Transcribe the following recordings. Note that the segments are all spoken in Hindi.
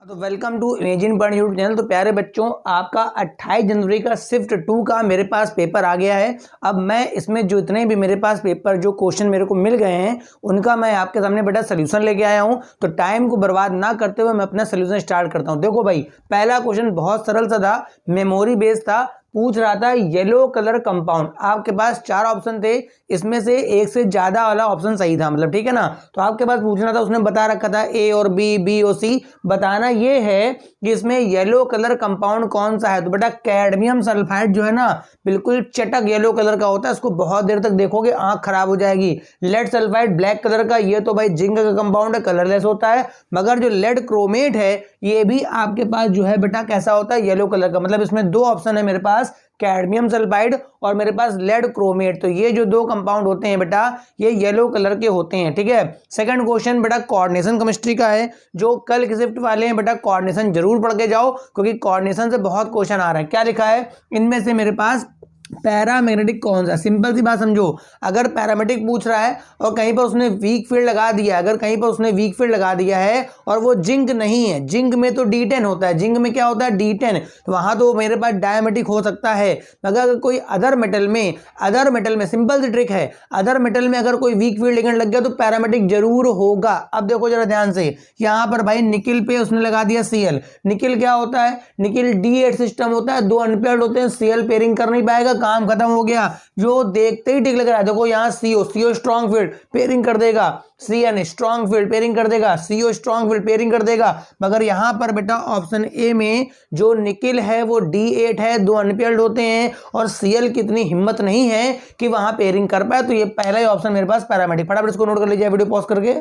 तो वेलकम टू इमेजिन पढ़ यूट्यूब चैनल। तो प्यारे बच्चों, आपका 28 जनवरी का शिफ्ट 2 का मेरे पास पेपर आ गया है। अब मैं इसमें जो इतने भी मेरे पास पेपर जो क्वेश्चन मेरे को मिल गए हैं उनका मैं आपके सामने बेटा सोल्यूशन लेके आया हूं। तो टाइम को बर्बाद ना करते हुए मैं अपना सोल्यूशन स्टार्ट करता हूं। देखो भाई, पहला क्वेश्चन बहुत सरल सा था, मेमोरी बेस्ड था। पूछ रहा था येलो कलर कंपाउंड। आपके पास 4 ऑप्शन थे, इसमें से एक से ज्यादा वाला ऑप्शन सही था, मतलब ठीक है ना। तो आपके पास पूछना था, उसने बता रखा था ए और बी, बी और सी। बताना ये है कि इसमें येलो कलर कंपाउंड कौन सा है। तो बेटा कैडमियम सल्फाइड जो है ना, बिल्कुल चटक येलो कलर का होता है, इसको बहुत देर तक देखोगे आंख खराब हो जाएगी। लेड सल्फाइड ब्लैक कलर का, ये तो भाई जिंक का कंपाउंड है, कलरलेस होता है। मगर जो लेड क्रोमेट है ये भी आपके पास जो है बेटा कैसा होता है, येलो कलर का। मतलब इसमें 2 ऑप्शन है मेरे पास, कैडमियम सल्फाइड और मेरे पास लेड क्रोमेट। तो ये जो 2 कंपाउंड होते हैं बेटा, ये येलो कलर के होते हैं, ठीक है। सेकंड क्वेश्चन बेटा कोऑर्डिनेशन केमिस्ट्री का है। जो कल के शिफ्ट वाले हैं बेटा, कोऑर्डिनेशन जरूर पढ़ के जाओ, क्योंकि कोऑर्डिनेशन से बहुत क्वेश्चन आ रहा है। क्या लिखा है इनमें से मेरे पास, पैरामैग्नेटिक कौन सा। सिंपल सी बात समझो, अगर पैरामेटिक पूछ रहा है और कहीं पर उसने वीक फील्ड लगा दिया है, अगर कहीं पर उसने वीक फील्ड लगा दिया है और वो जिंक नहीं है, जिंक में तो D10 होता है, जिंक में क्या होता है D10, तो वहां तो मेरे पास डायमेटिक हो सकता है। अगर कोई अदर मेटल में सिंपल सी ट्रिक है, अदर मेटल में अगर कोई वीक फील्ड लिगेंड लग गया तो पैरामेटिक जरूर होगा। अब देखो जरा ध्यान से, यहां पर भाई निकिल पे उसने लगा दिया Cl। निकिल क्या होता है, निकिल D8 सिस्टम होता है, 2 अनपेयर्ड होते हैं, Cl पेयरिंग कर नहीं पाएगा, काम खत्म हो गया। जो देखते ही ठीक लग रहा है, देखो यहां CO स्ट्रॉन्ग फील्ड पेयरिंग कर देगा, Cn स्ट्रॉन्ग फील्ड पेयरिंग कर देगा, CO स्ट्रॉन्ग फील्ड पेयरिंग कर देगा। मगर यहां पर बेटा ऑप्शन ए में जो निकिल है वो D8 है, 2 अनपेयर्ड होते हैं और Cl की इतनी हिम्मत नहीं है कि वहां पेयरिंग कर पाए। तो ये पहला ही ऑप्शन मेरे पास पैरामेटिक। फटाफट इसको नोट कर लीजिए वीडियो पॉज करके।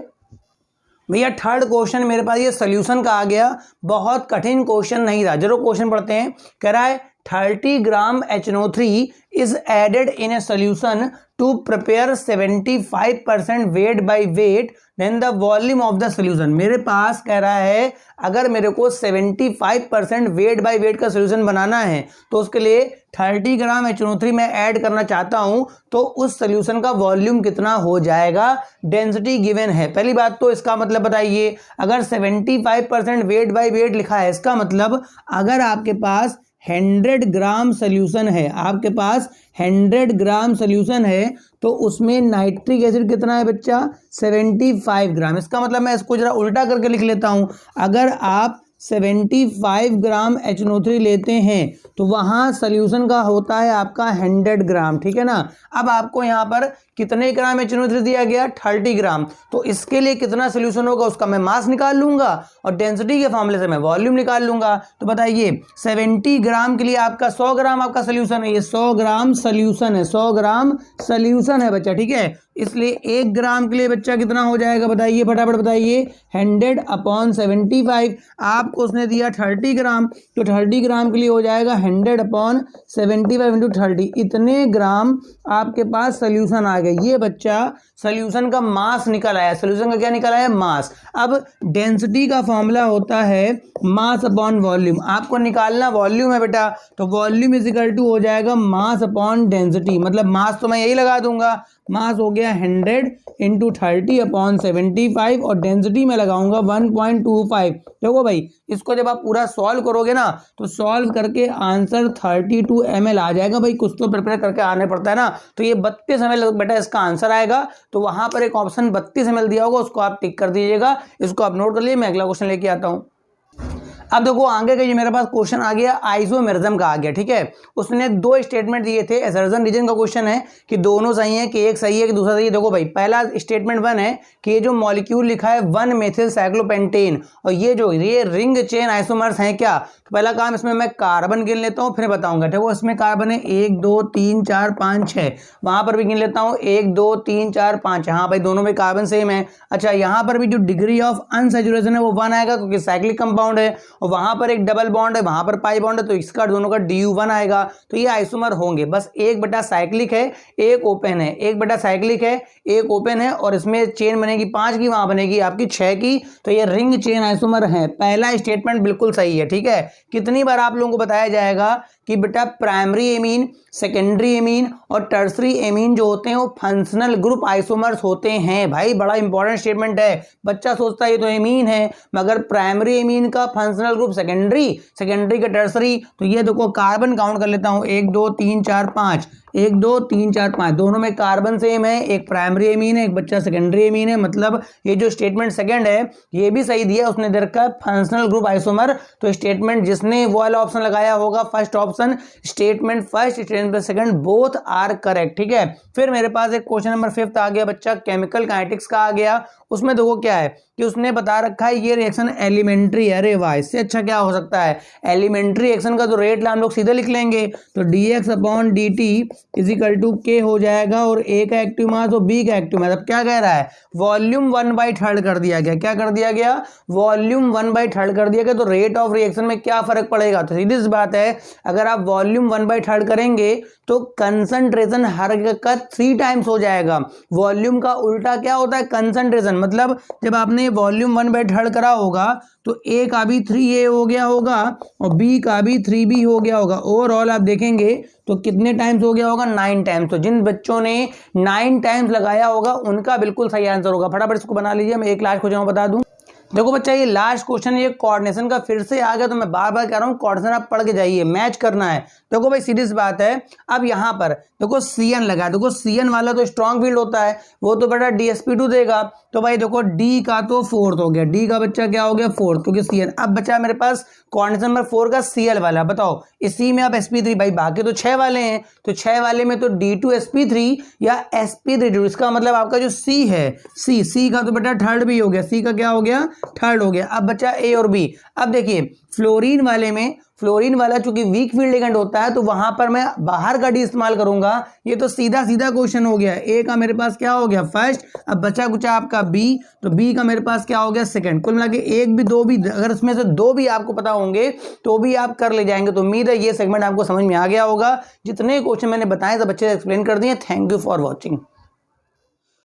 भैया थर्ड क्वेश्चन मेरे पास ये सोल्यूशन का आ गया, बहुत कठिन क्वेश्चन नहीं था। जरूर क्वेश्चन पढ़ते हैं। कह रहा है 30 ग्राम HNO3 is added in a solution to prepare 75% weight by weight, then the volume of the solution। मेरे पास कह रहा है अगर मेरे को 75% वेट बाय वेट का सोल्यूशन बनाना है तो उसके लिए 30 ग्राम HNO3 मैं ऐड करना चाहता हूं, तो उस सोल्यूशन का वॉल्यूम कितना हो जाएगा। डेंसिटी गिवन है। पहली बात तो इसका मतलब बताइए, अगर 75% वेट बाय वेट लिखा है, इसका मतलब अगर आपके पास 100 ग्राम सोल्यूशन है, आपके पास 100 ग्राम सोल्यूशन है, तो उसमें नाइट्रिक एसिड कितना है बच्चा, 75 ग्राम। इसका मतलब मैं इसको जरा उल्टा करके लिख लेता हूं, अगर आप 75 ग्राम HNO3 लेते हैं तो वहां सोल्यूशन का होता है आपका 100 ग्राम, ठीक है ना। अब आपको यहां पर कितने ग्राम HNO3 दिया गया, 30 ग्राम। तो इसके लिए कितना सोल्यूशन होगा उसका मैं मास निकाल लूंगा और डेंसिटी के फॉर्मूले से मैं वॉल्यूम निकाल लूंगा। तो बताइए 70 ग्राम के लिए आपका 100 ग्राम आपका सोल्यूशन है, ये 100 ग्राम सोल्यूशन है, 100 ग्राम सोल्यूशन है बच्चा, ठीक है। इसलिए 1 ग्राम के लिए बच्चा कितना हो जाएगा बताइए, फटाफट बताइए। 100/75। आपको उसने दिया 30 ग्राम, तो 30 ग्राम के लिए हो जाएगा 100/75 × 30। इतने ग्राम आपके पास सोल्यूशन आ गया। ये बच्चा सोल्यूशन का मास निकल आया। सोल्यूशन का क्या निकल आया, मास। अब डेंसिटी का फॉर्मूला होता है मास अपॉन वॉल्यूम। आपको निकालना वॉल्यूम है बेटा, तो वॉल्यूम इज इक्वल टू हो जाएगा मास अपॉन डेंसिटी। मतलब मास तो मैं यही लगा दूंगा, मास हो गया 100 × 30/75 और डेंसिटी में लगाऊंगा 1.25। देखो भाई, इसको जब आप पूरा सॉल्व करोगे ना, तो सॉल्व करके आंसर 32 ml आ जाएगा। भाई कुछ तो प्रिपेयर करके आने पड़ता है ना। तो ये 32 ml बेटा इसका आंसर आएगा। तो वहां पर एक ऑप्शन 32 ml दिया होगा, उसको आप टिक कर दीजिएगा। इसको आप नोट कर लीजिए, मैं अगला क्वेश्चन लेके आता हूं। अब देखो आगे का ये मेरे पास क्वेश्चन आ गया, आइसोमेरिज्म का आ गया, ठीक है। उसने 2 स्टेटमेंट दिए थे। असर्जन रीजन का क्वेश्चन है कि दोनों सही है कि एक सही है कि दूसरा सही है। देखो भाई, पहला स्टेटमेंट 1 है कि ये जो मॉलिक्यूल लिखा है 1 मेथिल साइक्लोपेंटेन, और ये जो ये रिंग चेन आइसोमर्स हैं क्या। तो पहला काम इसमें मैं कार्बन गिन लेता हूं, फिर बताऊंगा। देखो इसमें कार्बन है 1 2 3 4 5 6, वहां पर भी गिन लेता हूं 1 2 3 4 5। हाँ भाई, दोनों में कार्बन सेम है। अच्छा, यहां पर भी जो डिग्री ऑफ अनसैचुरेशन है वो 1 आएगा, क्योंकि साइक्लिक कंपाउंड है, और वहां पर एक डबल बॉन्ड है, वहां पर पाई बॉन्ड है, तो इसका दोनों का DU1 आएगा। तो ये आइसोमर होंगे। बस एक बेटा साइक्लिक है, एक ओपन है, एक बेटा साइक्लिक है, एक ओपन है, और इसमें चेन बनेगी 5 की, वहां बनेगी आपकी 6 की। तो ये रिंग चेन आइसोमर है। पहला स्टेटमेंट बिल्कुल सही है, ठीक है। कितनी बार आप लोगों को बताया जाएगा कि बेटा प्राइमरी एमीन, सेकेंडरी एमीन और टर्सरी एमीन जो होते हैं वो फंक्शनल ग्रुप आइसोमर्स होते हैं। भाई बड़ा इंपॉर्टेंट स्टेटमेंट है। बच्चा सोचता है ये तो एमीन है, मगर प्राइमरी एमीन का फंक्शनल ग्रुप सेकेंडरी, सेकेंडरी का टर्सरी। तो ये देखो कार्बन काउंट कर लेता हूं, 1 2 3 4 5, 1 2 3 4 5, दोनों में कार्बन सेम है, एक प्राइमरी एमीन है, एक बच्चा सेकेंडरी एमीन है। मतलब ये जो स्टेटमेंट सेकंड है ये भी सही दिया, उसने दे रखा है फंक्शनल ग्रुप आइसोमर। तो स्टेटमेंट जिसने वो वाला ऑप्शन लगाया होगा first option, statement first statement second both are correct. ठीक है, फिर मेरे पास एक क्वेश्चन नंबर 5 आ गया बच्चा, केमिकल काइनेटिक्स का आ गया। उसमें देखो क्या है कि उसने बता रखा है ये रिएक्शन एलिमेंट्री है। अरे वाह, इससे अच्छा क्या हो सकता है। एलिमेंट्री रिएक्शन का तो रेट हम लोग सीधे लिख लेंगे, तो dx/dt इजिकल टू के हो जाएगा, और ए का एक्टिव मास और बी का एक्टिव मास। अब क्या कह रहा है, वॉल्यूम 1/3 कर दिया गया। क्या कर दिया गया, वॉल्यूम 1/3 कर दिया गया। तो रेट ऑफ रिएक्शन में क्या फर्क पड़ेगा, तो सीधी सी बात है, अगर आप वॉल्यूम 1/3 करेंगे तो कंसंट्रेशन हर का 3 टाइम्स हो जाएगा। वॉल्यूम का उल्टा क्या होता है, कंसंट्रेशन। मतलब जब आपने वॉल्यूम 1/3 करा होगा तो ए का भी 3a हो गया होगा और बी का भी 3b हो गया होगा। ओवरऑल आप देखेंगे तो कितने टाइम्स हो गया होगा, 9 टाइम्स। तो जिन बच्चों ने 9 टाइम्स लगाया होगा उनका बिल्कुल सही आंसर होगा। फटाफट इसको बना लीजिए, मैं एक लास्ट क्वेश्चन बता दूं। देखो बच्चा ये लास्ट क्वेश्चन, ये कोऑर्डिनेशन का फिर से आ गया, तो मैं बार बार कह रहा हूं कोऑर्डिनेशन आप पढ़ के जाइए, मैच करना है। देखो भाई सीरीज बात है, अब यहां पर देखो Cn लगा, देखो Cn वाला तो स्ट्रॉन्ग फील्ड होता है, वो तो बेटा DsP2 देगा। तो भाई देखो D का तो 4th हो गया, D का बच्चा क्या हो गया 4th, क्योंकि Cn। अब बच्चा मेरे पास कोऑर्डिनेशन नंबर 4 का Cl वाला, बताओ इसी में आप sp3, भाई बाकी तो 6 वाले हैं, तो 6 वाले में तो D2sp3 या sp3, इसका मतलब आपका जो C है, C का तो बेटा 3rd भी हो गया, C का क्या हो गया 3rd हो गया। अब बच्चा A और B। अब देखिए फ्लोरीन वाले में, फ्लोरीन वाला चूंकि वीक फील्ड लिगेंड होता है तो वहां पर मैं बाहर का डी इस्तेमाल करूंगा। ये तो सीधा सीधा क्वेश्चन हो गया, ए का मेरे पास क्या हो गया फर्स्ट, अब बचा कुछ आपका बी, तो बी का मेरे पास क्या हो गया सेकंड। कुल मिला के एक भी दो भी, अगर इसमें से दो भी आपको पता होंगे तो भी आप कर ले जाएंगे। तो उम्मीद है ये सेगमेंट आपको समझ में आ गया होगा। जितने क्वेश्चन मैंने बताए सब बच्चे एक्सप्लेन कर दिए। Thank you for watching.